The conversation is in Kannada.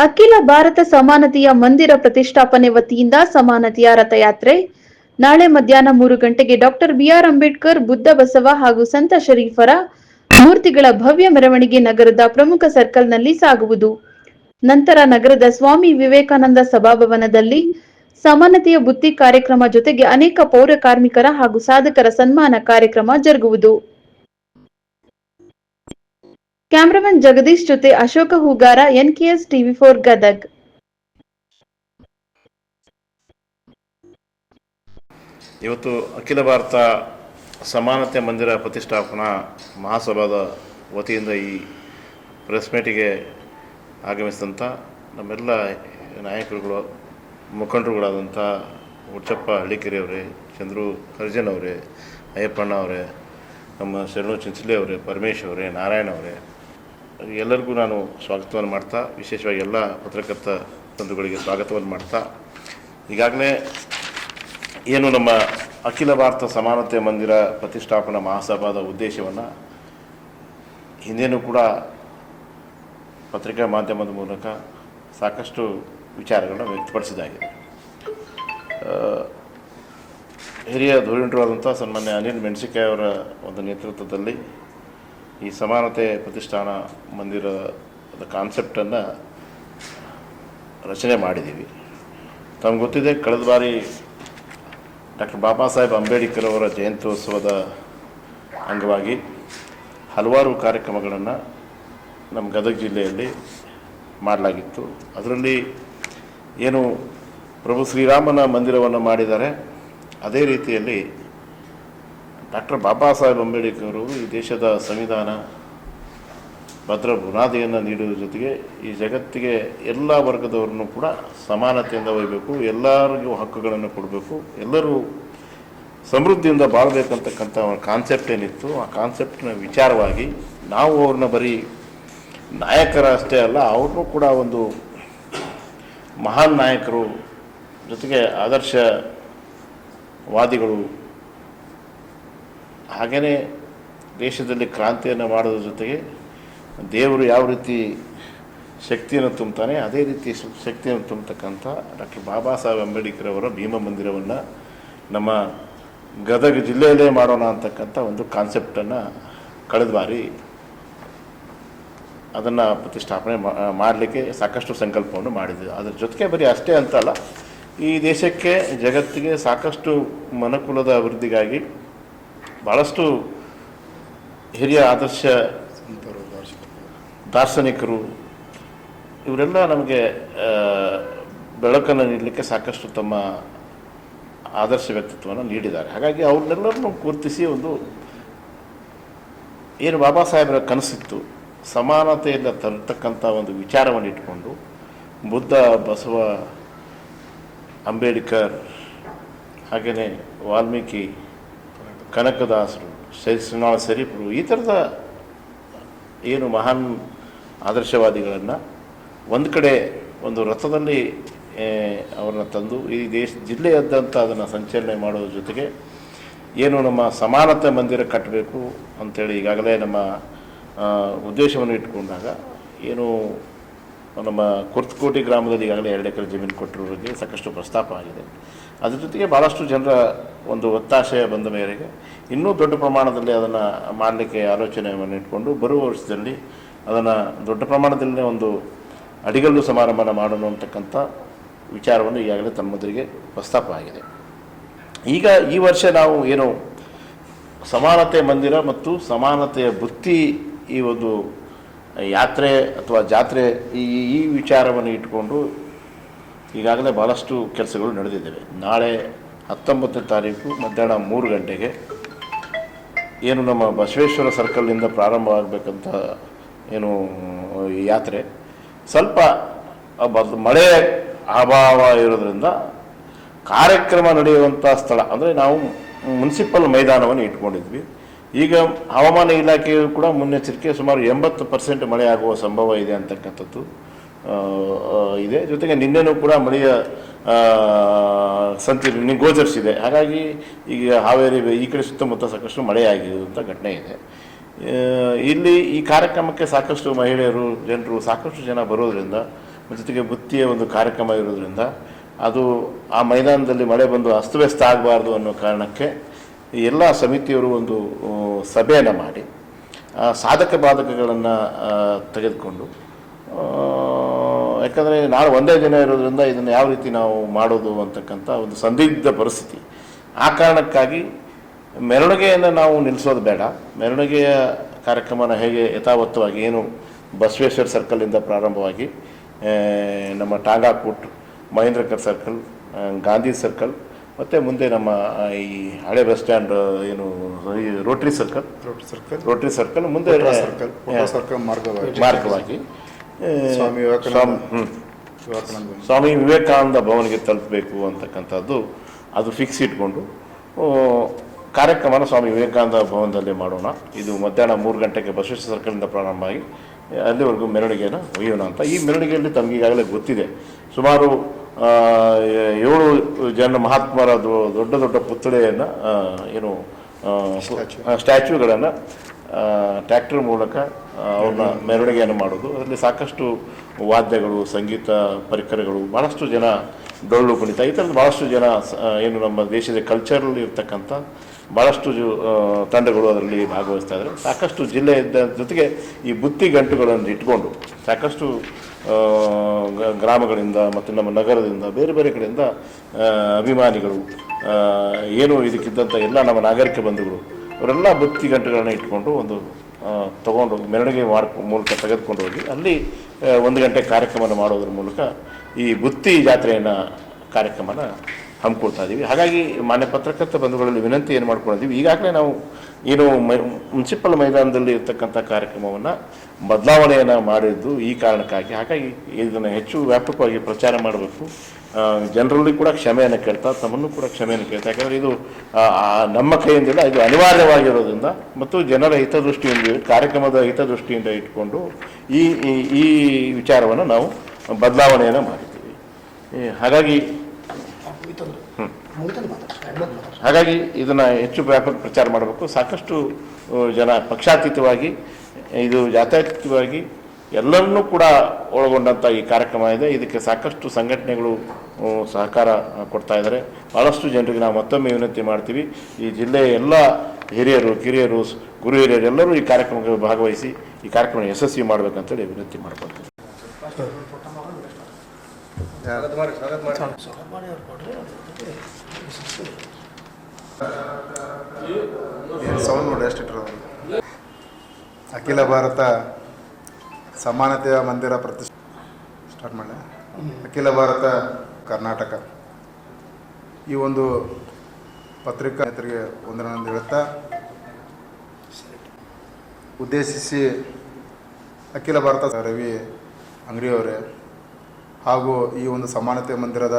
ಅಖಿಲ ಭಾರತ ಸಮಾನತೆಯ ಮಂದಿರ ಪ್ರತಿಷ್ಠಾಪನೆ ವತಿಯಿಂದ ಸಮಾನತೆಯ ರಥಯಾತ್ರೆ ನಾಳೆ ಮಧ್ಯಾಹ್ನ 3 ಗಂಟೆಗೆ ಡಾಕ್ಟರ್ ಬಿಆರ್ ಅಂಬೇಡ್ಕರ್ ಬುದ್ಧ ಬಸವ ಹಾಗೂ ಸಂತ ಶರೀಫರ ಮೂರ್ತಿಗಳ ಭವ್ಯ ಮೆರವಣಿಗೆ ನಗರದ ಪ್ರಮುಖ ಸರ್ಕಲ್ನಲ್ಲಿ ಸಾಗುವುದು. ನಂತರ ನಗರದ ಸ್ವಾಮಿ ವಿವೇಕಾನಂದ ಸಭಾಭವನದಲ್ಲಿ ಸಮಾನತೆಯ ಬುತ್ತಿ ಕಾರ್ಯಕ್ರಮ ಜೊತೆಗೆ ಅನೇಕ ಪೌರ ಕಾರ್ಮಿಕರ ಹಾಗೂ ಸಾಧಕರ ಸನ್ಮಾನ ಕಾರ್ಯಕ್ರಮ ಜರುಗುವುದು. ಕ್ಯಾಮರಾಮನ್ ಜಗದೀಶ್ ಜೊತೆ ಅಶೋಕ ಹೂಗಾರ, ಎನ್ಕೆಎಸ್ ಟಿವಿ4 ಗದಗ್. ಇವತ್ತು ಅಖಿಲ ಭಾರತ ಸಮಾನತೆ ಮಂದಿರ ಪ್ರತಿಷ್ಠಾಪನಾ ಮಹಾಸಭಾದ ವತಿಯಿಂದ ಈ ಪ್ರೆಸ್ ಮೀಟಿಗೆ ಆಗಮಿಸಿದಂಥ ನಮ್ಮೆಲ್ಲ ನಾಯಕರುಗಳು, ಮುಖಂಡರುಗಳಾದಂಥ ಹುಚ್ಚಪ್ಪ ಹಳ್ಳಿಕೆರೆ ಅವರೇ, ಚಂದ್ರು ಹರಿಜನ್ ಅವರೇ, ಅಯ್ಯಪ್ಪಣ್ಣ ಅವರೇ, ನಮ್ಮ ಶರಣು ಚಿಂಚಲಿ ಅವರೇ, ಪರಮೇಶ್ ಅವರೇ, ನಾರಾಯಣ ಅವರೇ, ಎಲ್ಲರಿಗೂ ನಾನು ಸ್ವಾಗತವನ್ನು ಮಾಡ್ತಾ, ವಿಶೇಷವಾಗಿ ಎಲ್ಲ ಪತ್ರಕರ್ತ ಬಂಧುಗಳಿಗೆ ಸ್ವಾಗತವನ್ನು ಮಾಡ್ತಾ, ಈಗಾಗಲೇ ಏನು ನಮ್ಮ ಅಖಿಲ ಭಾರತ ಸಮಾನತೆ ಮಂದಿರ ಪ್ರತಿಷ್ಠಾಪನಾ ಮಹಾಸಭಾದ ಉದ್ದೇಶವನ್ನು ಹಿಂದೇನೂ ಕೂಡ ಪತ್ರಿಕಾ ಮಾಧ್ಯಮದ ಮೂಲಕ ಸಾಕಷ್ಟು ವಿಚಾರಗಳನ್ನು ವ್ಯಕ್ತಪಡಿಸಿದಾಗಿದೆ. ಹಿರಿಯ ಧುರೀಣರಾದಂಥ ಸನ್ಮಾನ್ಯ ಅನಿಲ್ ಮೆಣಸಿಕಾಯಿ ಅವರ ಒಂದು ನೇತೃತ್ವದಲ್ಲಿ ಈ ಸಮಾನತೆ ಪ್ರತಿಷ್ಠಾನ ಮಂದಿರದ ಕಾನ್ಸೆಪ್ಟನ್ನು ರಚನೆ ಮಾಡಿದ್ದೀವಿ. ತಮಗೆ ಗೊತ್ತಿದೆ, ಕಳೆದ ಬಾರಿ ಡಾಕ್ಟರ್ ಬಾಬಾ ಸಾಹೇಬ್ ಅಂಬೇಡ್ಕರ್ ಅವರ ಜಯಂತ್ಯೋತ್ಸವದ ಅಂಗವಾಗಿ ಹಲವಾರು ಕಾರ್ಯಕ್ರಮಗಳನ್ನು ನಮ್ಮ ಗದಗ ಜಿಲ್ಲೆಯಲ್ಲಿ ಮಾಡಲಾಗಿತ್ತು. ಅದರಲ್ಲಿ ಏನು ಪ್ರಭು ಶ್ರೀರಾಮನ ಮಂದಿರವನ್ನು ಮಾಡಿದ್ದಾರೆ, ಅದೇ ರೀತಿಯಲ್ಲಿ ಡಾಕ್ಟರ್ ಬಾಬಾ ಸಾಹೇಬ್ ಅಂಬೇಡ್ಕರ್ ಅವರು ಈ ದೇಶದ ಸಂವಿಧಾನ ಭದ್ರ ಬುನಾದಿಯನ್ನು ನೀಡುವ ಜೊತೆಗೆ ಈ ಜಗತ್ತಿಗೆ ಎಲ್ಲ ವರ್ಗದವರನ್ನು ಕೂಡ ಸಮಾನತೆಯಿಂದ ಒಯ್ಯಬೇಕು, ಎಲ್ಲರಿಗೂ ಹಕ್ಕುಗಳನ್ನು ಕೊಡಬೇಕು, ಎಲ್ಲರೂ ಸಮೃದ್ಧಿಯಿಂದ ಬಾಳಬೇಕಂತಕ್ಕಂಥ ಒಂದು ಕಾನ್ಸೆಪ್ಟ್ ಏನಿತ್ತು, ಆ ಕಾನ್ಸೆಪ್ಟ್ನ ವಿಚಾರವಾಗಿ ನಾವು ಅವ್ರನ್ನ ಬರೀ ನಾಯಕರ ಅಷ್ಟೇ ಅಲ್ಲ, ಅವ್ರನ್ನೂ ಕೂಡ ಒಂದು ಮಹಾನ್ ನಾಯಕರು, ಜೊತೆಗೆ ಆದರ್ಶವಾದಿಗಳು, ಹಾಗೆಯೇ ದೇಶದಲ್ಲಿ ಕ್ರಾಂತಿಯನ್ನು ಮಾಡೋದ್ರ ಜೊತೆಗೆ ದೇವರು ಯಾವ ರೀತಿ ಶಕ್ತಿಯನ್ನು ತುಂಬುತ್ತಾನೆ ಅದೇ ರೀತಿ ಶಕ್ತಿಯನ್ನು ತುಂಬತಕ್ಕಂಥ ಡಾಕ್ಟರ್ ಬಾಬಾ ಸಾಹೇಬ್ ಅಂಬೇಡ್ಕರ್ ಅವರ ಭೀಮ ಮಂದಿರವನ್ನು ನಮ್ಮ ಗದಗ ಜಿಲ್ಲೆಯಲ್ಲೇ ಮಾಡೋಣ ಅಂತಕ್ಕಂಥ ಒಂದು ಕಾನ್ಸೆಪ್ಟನ್ನು ಕಳೆದ ಬಾರಿ ಅದನ್ನು ಪ್ರತಿಷ್ಠಾಪನೆ ಮಾಡಲಿಕ್ಕೆ ಸಾಕಷ್ಟು ಸಂಕಲ್ಪವನ್ನು ಮಾಡಿದ್ವಿ. ಅದರ ಜೊತೆಗೆ ಬರೀ ಅಷ್ಟೇ ಅಂತಲ್ಲ, ಈ ದೇಶಕ್ಕೆ ಜಗತ್ತಿಗೆ ಸಾಕಷ್ಟು ಮನುಕುಲದ ಅಭಿವೃದ್ಧಿಗಾಗಿ ಭಾಳಷ್ಟು ಹಿರಿಯ ಆದರ್ಶ ದಾರ್ಶನಿಕರು ಇವರೆಲ್ಲ ನಮಗೆ ಬೆಳಕನ್ನು ನೀಡಲಿಕ್ಕೆ ಸಾಕಷ್ಟು ತಮ್ಮ ಆದರ್ಶ ವ್ಯಕ್ತಿತ್ವವನ್ನು ನೀಡಿದ್ದಾರೆ. ಹಾಗಾಗಿ ಅವ್ರನ್ನೆಲ್ಲರನ್ನು ಗುರುತಿಸಿ ಒಂದು ಏನು ಬಾಬಾ ಸಾಹೇಬರ ಕನಸಿತ್ತು, ಸಮಾನತೆಯಿಂದ ತರತಕ್ಕಂಥ ಒಂದು ವಿಚಾರವನ್ನು ಇಟ್ಕೊಂಡು ಬುದ್ಧ, ಬಸವ, ಅಂಬೇಡ್ಕರ್, ಹಾಗೆಯೇ ವಾಲ್ಮೀಕಿ, ಕನಕದಾಸರು, ಶ್ರೀನಾಳ ಶರೀಫರು, ಈ ಥರದ ಏನು ಮಹಾನ್ ಆದರ್ಶವಾದಿಗಳನ್ನು ಒಂದು ಕಡೆ ಒಂದು ರಥದಲ್ಲಿ ಅವ್ರನ್ನ ತಂದು ಈ ಜಿಲ್ಲೆಯಾದ್ಯಂತ ಅದನ್ನು ಸಂಚಲನೆ ಮಾಡೋದ್ರ ಜೊತೆಗೆ ಏನು ನಮ್ಮ ಸಮಾನತೆ ಮಂದಿರ ಕಟ್ಟಬೇಕು ಅಂಥೇಳಿ ಈಗಾಗಲೇ ನಮ್ಮ ಉದ್ದೇಶವನ್ನು ಇಟ್ಕೊಂಡಾಗ ಏನು ನಮ್ಮ ಕುರ್ತಕೋಟಿ ಗ್ರಾಮದಲ್ಲಿ ಈಗಾಗಲೇ 2 ಎಕರೆ ಜಮೀನು ಕೊಟ್ಟಿರೋರಿಗೆ ಸಾಕಷ್ಟು ಪ್ರಸ್ತಾಪ ಆಗಿದೆ. ಅದ್ರ ಜೊತೆಗೆ ಭಾಳಷ್ಟು ಜನರ ಒಂದು ಒತ್ತಾಶೆ ಬಂದ ಮೇರೆಗೆ ಇನ್ನೂ ದೊಡ್ಡ ಪ್ರಮಾಣದಲ್ಲಿ ಅದನ್ನು ಮಾಡಲಿಕ್ಕೆ ಆಲೋಚನೆಯನ್ನು ಇಟ್ಕೊಂಡು ಬರುವ ವರ್ಷದಲ್ಲಿ ಅದನ್ನು ದೊಡ್ಡ ಪ್ರಮಾಣದಲ್ಲಿ ಒಂದು ಅಡಿಗಲ್ಲು ಸಮಾರಂಭನ ಮಾಡೋಣ ಅಂತಕ್ಕಂಥ ವಿಚಾರವನ್ನು ಈಗಾಗಲೇ ತಮ್ಮದರಿಗೆ ಪ್ರಸ್ತಾಪ ಆಗಿದೆ. ಈಗ ಈ ವರ್ಷ ನಾವು ಏನು ಸಮಾನತೆ ಮಂದಿರ ಮತ್ತು ಸಮಾನತೆಯ ಬುತ್ತಿ ಈ ಒಂದು ಯಾತ್ರೆ ಅಥವಾ ಜಾತ್ರೆ ಈ ವಿಚಾರವನ್ನು ಇಟ್ಕೊಂಡು ಈಗಾಗಲೇ ಭಾಳಷ್ಟು ಕೆಲಸಗಳು ನಡೆದಿದ್ದೇವೆ. ನಾಳೆ 19ನೇ ತಾರೀಕು ಮಧ್ಯಾಹ್ನ 3 ಗಂಟೆಗೆ ಏನು ನಮ್ಮ ಬಸವೇಶ್ವರ ಸರ್ಕಲ್ನಿಂದ ಪ್ರಾರಂಭ ಆಗಬೇಕಂತ ಏನು ಈ ಯಾತ್ರೆ ಸ್ವಲ್ಪ ಮಳೆ ಅಭಾವ ಇರೋದ್ರಿಂದ ಕಾರ್ಯಕ್ರಮ ನಡೆಯುವಂಥ ಸ್ಥಳ ಅಂದರೆ ನಾವು ಮುನ್ಸಿಪಲ್ ಮೈದಾನವನ್ನು ಇಟ್ಕೊಂಡಿದ್ವಿ. ಈಗ ಹವಾಮಾನ ಇಲಾಖೆಯು ಕೂಡ ಮುನ್ನೆಚ್ಚರಿಕೆ ಸುಮಾರು 80% ಮಳೆ ಆಗುವ ಸಂಭವ ಇದೆ ಅಂತಕ್ಕಂಥದ್ದು ಇದೆ. ಜೊತೆಗೆ ನಿನ್ನೆನೂ ಕೂಡ ಮಳೆಯ ಸಂತಿ ಗೋಚರಿಸಿದೆ. ಹಾಗಾಗಿ ಈಗ ಹಾವೇರಿ ಈ ಕಡೆ ಸುತ್ತಮುತ್ತ ಸಾಕಷ್ಟು ಮಳೆಯಾಗಿರುವಂಥ ಘಟನೆ ಇದೆ. ಇಲ್ಲಿ ಈ ಕಾರ್ಯಕ್ರಮಕ್ಕೆ ಸಾಕಷ್ಟು ಮಹಿಳೆಯರು, ಜನರು, ಸಾಕಷ್ಟು ಜನ ಬರೋದ್ರಿಂದ ಜೊತೆಗೆ ಬುತ್ತಿಯ ಒಂದು ಕಾರ್ಯಕ್ರಮ ಇರೋದ್ರಿಂದ ಅದು ಆ ಮೈದಾನದಲ್ಲಿ ಮಳೆ ಬಂದು ಅಸ್ತವ್ಯಸ್ತ ಆಗಬಾರ್ದು ಅನ್ನೋ ಕಾರಣಕ್ಕೆ ಈ ಎಲ್ಲ ಸಮಿತಿಯವರು ಒಂದು ಸಭೆಯನ್ನು ಮಾಡಿ ಸಾಧಕ ಬಾಧಕಗಳನ್ನು ತೆಗೆದುಕೊಂಡು, ಯಾಕಂದರೆ ನಾಳೆ ಒಂದೇ ದಿನ ಇರೋದ್ರಿಂದ ಇದನ್ನು ಯಾವ ರೀತಿ ನಾವು ಮಾಡೋದು ಅಂತಕ್ಕಂಥ ಒಂದು ಸಂದಿಗ್ಧ ಪರಿಸ್ಥಿತಿ. ಆ ಕಾರಣಕ್ಕಾಗಿ ಮೆರವಣಿಗೆಯನ್ನು ನಾವು ನಿಲ್ಲಿಸೋದು ಬೇಡ, ಮೆರವಣಿಗೆಯ ಕಾರ್ಯಕ್ರಮನ ಹೇಗೆ ಯಥಾವತ್ತವಾಗಿ ಏನು ಬಸವೇಶ್ವರ ಸರ್ಕಲಿಂದ ಪ್ರಾರಂಭವಾಗಿ ನಮ್ಮ ಟಾಂಗಾಕೂಟ್, ಮಹೇಂದ್ರಕರ್ ಸರ್ಕಲ್, ಗಾಂಧಿ ಸರ್ಕಲ್ ಮತ್ತು ಮುಂದೆ ನಮ್ಮ ಈ ಹಳೆ ಬಸ್ ಸ್ಟ್ಯಾಂಡ್ ಏನು ರೋಟರಿ ಸರ್ಕಲ್ ಮುಂದೆ ಮಾರ್ಗವಾಗಿ ಸ್ವಾಮಿ ವಿವೇಕಾನಂದ ಭವನಿಗೆ ತಲುಪಬೇಕು ಅಂತಕ್ಕಂಥದ್ದು ಅದು ಫಿಕ್ಸ್ ಇಟ್ಕೊಂಡು ಕಾರ್ಯಕ್ರಮನ ಸ್ವಾಮಿ ವಿವೇಕಾನಂದ ಭವನದಲ್ಲಿ ಮಾಡೋಣ. ಇದು ಮಧ್ಯಾಹ್ನ 3 ಗಂಟೆಗೆ ಬಸವೇಶ್ವರ ಸರ್ಕಲಿಂದ ಪ್ರಾರಂಭ ಆಗಿ ಅಲ್ಲಿವರೆಗೂ ಮೆರವಣಿಗೆಯನ್ನು ಒಯ್ಯೋಣ ಅಂತ. ಈ ಮೆರವಣಿಗೆಯಲ್ಲಿ ತಮಗೆ ಈಗಾಗಲೇ ಗೊತ್ತಿದೆ, ಸುಮಾರು 7 ಜನ ಮಹಾತ್ಮರ ದೊಡ್ಡ ದೊಡ್ಡ ಪುತ್ಥಳಿಯನ್ನು ಏನು ಸ್ಟ್ಯಾಚ್ಯೂಗಳನ್ನು ಟ್ರ್ಯಾಕ್ಟರ್ ಮೂಲಕ ಅವ್ರನ್ನ ಮೆರವಣಿಗೆಯನ್ನು ಮಾಡೋದು. ಅದರಲ್ಲಿ ಸಾಕಷ್ಟು ವಾದ್ಯಗಳು, ಸಂಗೀತ ಪರಿಕರಗಳು, ಭಾಳಷ್ಟು ಜನ ಡೊಳ್ಳು ಕುಣಿತ, ಈ ಥರದ್ದು ಭಾಳಷ್ಟು ಜನ ಏನು ನಮ್ಮ ದೇಶದ ಕಲ್ಚರಲ್ಲಿ ಇರ್ತಕ್ಕಂಥ ಭಾಳಷ್ಟು ತಂಡಗಳು ಅದರಲ್ಲಿ ಭಾಗವಹಿಸ್ತಾ ಇದ್ದಾರೆ. ಸಾಕಷ್ಟು ಜಿಲ್ಲೆಯ ಜೊತೆಗೆ ಈ ಬುತ್ತಿ ಗಂಟುಗಳನ್ನು ಇಟ್ಕೊಂಡು ಸಾಕಷ್ಟು ಗ್ರಾಮಗಳಿಂದ ಮತ್ತು ನಮ್ಮ ನಗರದಿಂದ ಬೇರೆ ಬೇರೆ ಕಡೆಯಿಂದ ಅಭಿಮಾನಿಗಳು ಏನು ಇದಕ್ಕಿದ್ದಂಥ ಎಲ್ಲ ನಮ್ಮ ನಾಗರಿಕ ಬಂಧುಗಳು ಅವರೆಲ್ಲ ಬುತ್ತಿ ಗಂಟುಗಳನ್ನ ಇಟ್ಕೊಂಡು ಒಂದು ತೊಗೊಂಡು ಮೆರವಣಿಗೆ ಮೂಲಕ ತೆಗೆದುಕೊಂಡು ಹೋಗಿ ಅಲ್ಲಿ 1 ಗಂಟೆ ಕಾರ್ಯಕ್ರಮನ ಮಾಡೋದ್ರ ಮೂಲಕ ಈ ಬುತ್ತಿ ಜಾತ್ರೆಯನ್ನು ಕಾರ್ಯಕ್ರಮನ ಹಮ್ಮಿಕೊಳ್ತಾ ಇದ್ದೀವಿ. ಹಾಗಾಗಿ ಮಾನ್ಯ ಪತ್ರಕರ್ತ ಬಂಧುಗಳಲ್ಲಿ ವಿನಂತಿ ಏನು ಮಾಡ್ಕೊಂಡಿದ್ದೀವಿ, ಈಗಾಗಲೇ ನಾವು ಏನು ಮುನ್ಸಿಪಲ್ ಮೈದಾನದಲ್ಲಿ ಇರ್ತಕ್ಕಂಥ ಕಾರ್ಯಕ್ರಮವನ್ನು ಬದಲಾವಣೆಯನ್ನು ಮಾಡಿದ್ದು ಈ ಕಾರಣಕ್ಕಾಗಿ. ಹಾಗಾಗಿ ಇದನ್ನು ಹೆಚ್ಚು ವ್ಯಾಪಕವಾಗಿ ಪ್ರಚಾರ ಮಾಡಬೇಕು. ಜನರಲ್ಲಿ ಕೂಡ ಕ್ಷಮೆಯನ್ನು ಕೇಳ್ತಾ, ತಮ್ಮನ್ನು ಕೂಡ ಕ್ಷಮೆಯನ್ನು ಕೇಳ್ತಾ, ಯಾಕಂದರೆ ಇದು ನಮ್ಮ ಕೈಯಿಂದಿಲ್ಲ, ಇದು ಅನಿವಾರ್ಯವಾಗಿರೋದ್ರಿಂದ ಮತ್ತು ಜನರ ಹಿತದೃಷ್ಟಿಯಿಂದ, ಕಾರ್ಯಕ್ರಮದ ಹಿತದೃಷ್ಟಿಯಿಂದ ಇಟ್ಕೊಂಡು ಈ ವಿಚಾರವನ್ನು ನಾವು ಬದಲಾವಣೆಯನ್ನು ಮಾಡಿದ್ದೀವಿ. ಹಾಗಾಗಿ ಇದನ್ನು ಹೆಚ್ಚು ವ್ಯಾಪಕ ಪ್ರಚಾರ ಮಾಡಬೇಕು. ಸಾಕಷ್ಟು ಜನ ಪಕ್ಷಾತೀತವಾಗಿ, ಇದು ಜಾತ್ಯತೀತವಾಗಿ ಎಲ್ಲರನ್ನೂ ಕೂಡ ಒಳಗೊಂಡಂಥ ಈ ಕಾರ್ಯಕ್ರಮ ಇದೆ. ಇದಕ್ಕೆ ಸಾಕಷ್ಟು ಸಂಘಟನೆಗಳು ಸಹಕಾರ ಕೊಡ್ತಾ ಇದ್ದಾರೆ. ಭಾಳಷ್ಟು ಜನರಿಗೆ ನಾವು ಮತ್ತೊಮ್ಮೆ ವಿನಂತಿ ಮಾಡ್ತೀವಿ, ಈ ಜಿಲ್ಲೆಯ ಎಲ್ಲ ಹಿರಿಯರು, ಕಿರಿಯರು, ಗುರು ಹಿರಿಯರು ಎಲ್ಲರೂ ಈ ಕಾರ್ಯಕ್ರಮಕ್ಕೆ ಭಾಗವಹಿಸಿ ಈ ಕಾರ್ಯಕ್ರಮ ಯಶಸ್ವಿ ಮಾಡಬೇಕಂತೇಳಿ ವಿನಂತಿ ಮಾಡ್ಕೊಳ್ತೀವಿ. ಸೌಂಡ್ ನೋಡಿ ಎಷ್ಟಿಟ್ರು. ಅಖಿಲ ಭಾರತ ಸಮಾನತೆಯ ಮಂದಿರ ಸ್ಟಾರ್ಟ್ ಮಾಡಿ ಅಖಿಲ ಭಾರತ ಕರ್ನಾಟಕ ಈ ಒಂದು ಪತ್ರಿಕಾ ನೇತರಿಗೆ ಒಂದರಂದು ಹೇಳುತ್ತಾ ಉದ್ದೇಶಿಸಿ ಅಖಿಲ ಭಾರತ ರವಿ ಅಂಗಡಿಯವರೇ ಹಾಗೂ ಈ ಒಂದು ಸಮಾನತೆ ಮಂದಿರದ